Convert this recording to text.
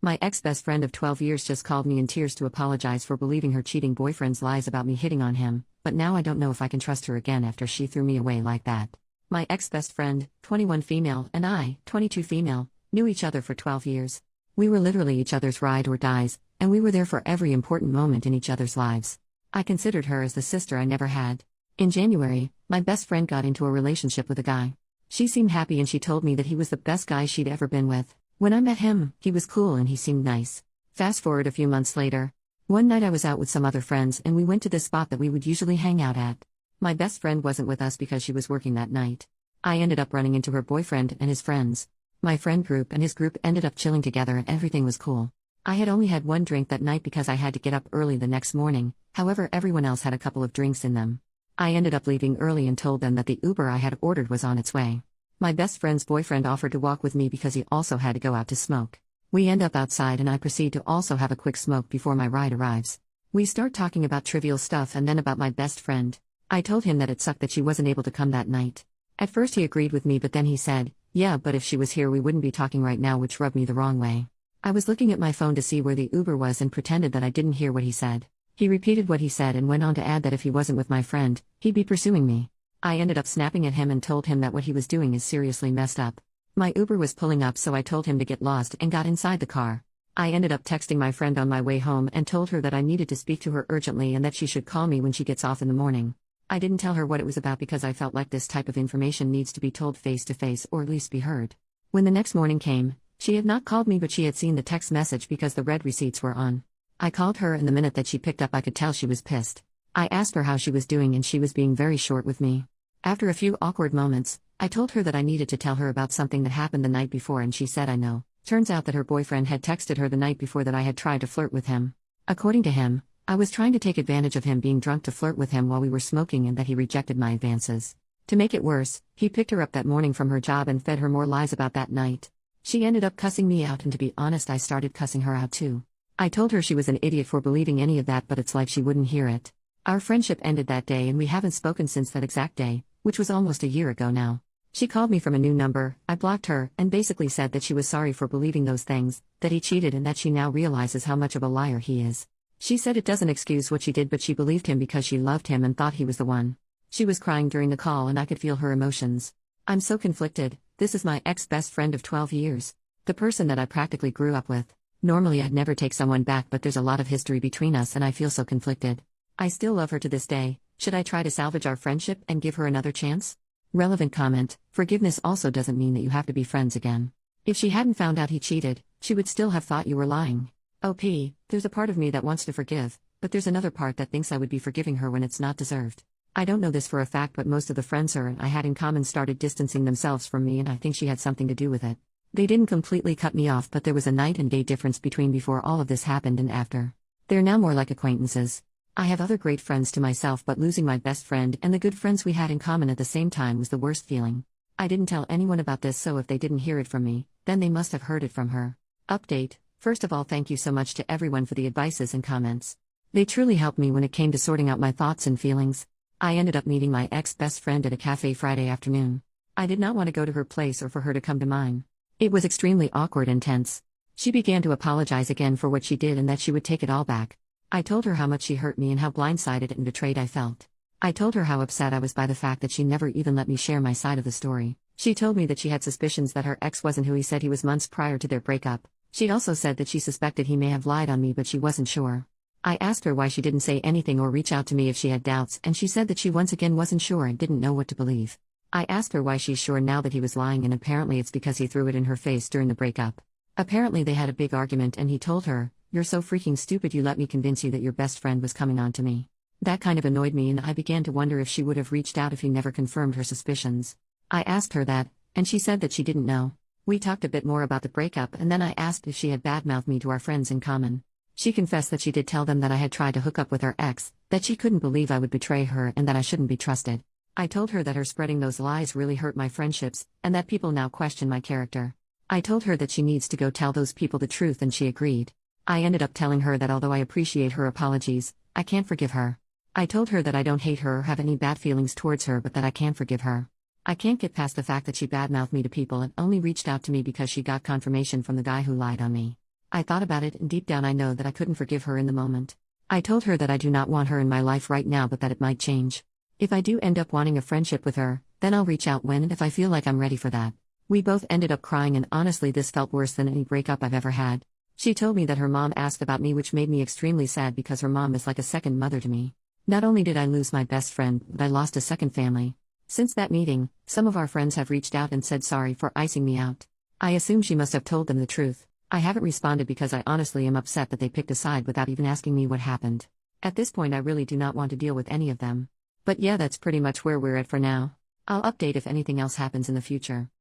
My ex-best friend of 12 years just called me in tears to apologize for believing her cheating boyfriend's lies about me hitting on him, but now I don't know if I can trust her again after she threw me away like that. My ex-best friend, 21 female, and I, 22 female, knew each other for 12 years. We were literally each other's ride or dies, and we were there for every important moment in each other's lives. I considered her as the sister I never had. In January, my best friend got into a relationship with a guy. She seemed happy and she told me that he was the best guy she'd ever been with. When I met him, he was cool and he seemed nice. Fast forward a few months later. One night I was out with some other friends and we went to this spot that we would usually hang out at. My best friend wasn't with us because she was working that night. I ended up running into her boyfriend and his friends. My friend group and his group ended up chilling together and everything was cool. I had only had one drink that night because I had to get up early the next morning, however everyone else had a couple of drinks in them. I ended up leaving early and told them that the Uber I had ordered was on its way. My best friend's boyfriend offered to walk with me because he also had to go out to smoke. We end up outside and I proceed to also have a quick smoke before my ride arrives. We start talking about trivial stuff and then about my best friend. I told him that it sucked that she wasn't able to come that night. At first he agreed with me but then he said, yeah, but if she was here we wouldn't be talking right now, which rubbed me the wrong way. I was looking at my phone to see where the Uber was and pretended that I didn't hear what he said. He repeated what he said and went on to add that if he wasn't with my friend, he'd be pursuing me. I ended up snapping at him and told him that what he was doing is seriously messed up. My Uber was pulling up so I told him to get lost and got inside the car. I ended up texting my friend on my way home and told her that I needed to speak to her urgently and that she should call me when she gets off in the morning. I didn't tell her what it was about because I felt like this type of information needs to be told face to face or at least be heard. When the next morning came, she had not called me but she had seen the text message because the red receipts were on. I called her and the minute that she picked up I could tell she was pissed. I asked her how she was doing and she was being very short with me. After a few awkward moments, I told her that I needed to tell her about something that happened the night before and she said I know. Turns out that her boyfriend had texted her the night before that I had tried to flirt with him. According to him, I was trying to take advantage of him being drunk to flirt with him while we were smoking and that he rejected my advances. To make it worse, he picked her up that morning from her job and fed her more lies about that night. She ended up cussing me out and to be honest I started cussing her out too. I told her she was an idiot for believing any of that but it's like she wouldn't hear it. Our friendship ended that day and we haven't spoken since that exact day, which was almost a year ago now. She called me from a new number, I blocked her, and basically said that she was sorry for believing those things, that he cheated and that she now realizes how much of a liar he is. She said it doesn't excuse what she did but she believed him because she loved him and thought he was the one. She was crying during the call and I could feel her emotions. I'm so conflicted. This is my ex-best friend of 12 years. The person that I practically grew up with. Normally I'd never take someone back but there's a lot of history between us and I feel so conflicted. I still love her to this day. Should I try to salvage our friendship and give her another chance? Relevant comment: forgiveness also doesn't mean that you have to be friends again. If she hadn't found out he cheated, she would still have thought you were lying. There's a part of me that wants to forgive, but there's another part that thinks I would be forgiving her when it's not deserved. I don't know this for a fact but most of the friends her and I had in common started distancing themselves from me and I think she had something to do with it. They didn't completely cut me off but there was a night and day difference between before all of this happened and after. They're now more like acquaintances. I have other great friends to myself but losing my best friend and the good friends we had in common at the same time was the worst feeling. I didn't tell anyone about this so if they didn't hear it from me, then they must have heard it from her. Update: first of all thank you so much to everyone for the advices and comments. They truly helped me when it came to sorting out my thoughts and feelings. I ended up meeting my ex-best friend at a cafe Friday afternoon. I did not want to go to her place or for her to come to mine. It was extremely awkward and tense. She began to apologize again for what she did and that she would take it all back. I told her how much she hurt me and how blindsided and betrayed I felt. I told her how upset I was by the fact that she never even let me share my side of the story. She told me that she had suspicions that her ex wasn't who he said he was months prior to their breakup. She also said that she suspected he may have lied on me but she wasn't sure. I asked her why she didn't say anything or reach out to me if she had doubts and she said that she once again wasn't sure and didn't know what to believe. I asked her why she's sure now that he was lying and apparently it's because he threw it in her face during the breakup. Apparently they had a big argument and he told her, "You're so freaking stupid you let me convince you that your best friend was coming on to me." That kind of annoyed me and I began to wonder if she would have reached out if he never confirmed her suspicions. I asked her that, and she said that she didn't know. We talked a bit more about the breakup and then I asked if she had badmouthed me to our friends in common. She confessed that she did tell them that I had tried to hook up with her ex, that she couldn't believe I would betray her and that I shouldn't be trusted. I told her that her spreading those lies really hurt my friendships, and that people now question my character. I told her that she needs to go tell those people the truth and she agreed. I ended up telling her that although I appreciate her apologies, I can't forgive her. I told her that I don't hate her or have any bad feelings towards her but that I can forgive her. I can't get past the fact that she badmouthed me to people and only reached out to me because she got confirmation from the guy who lied on me. I thought about it, and deep down I know that I couldn't forgive her in the moment. I told her that I do not want her in my life right now, but that it might change. If I do end up wanting a friendship with her, then I'll reach out when and if I feel like I'm ready for that. We both ended up crying, and honestly this felt worse than any breakup I've ever had. She told me that her mom asked about me, which made me extremely sad because her mom is like a second mother to me. Not only did I lose my best friend, but I lost a second family. Since that meeting, some of our friends have reached out and said sorry for icing me out. I assume she must have told them the truth. I haven't responded because I honestly am upset that they picked a side without even asking me what happened. At this point I really do not want to deal with any of them. But yeah, that's pretty much where we're at for now. I'll update if anything else happens in the future.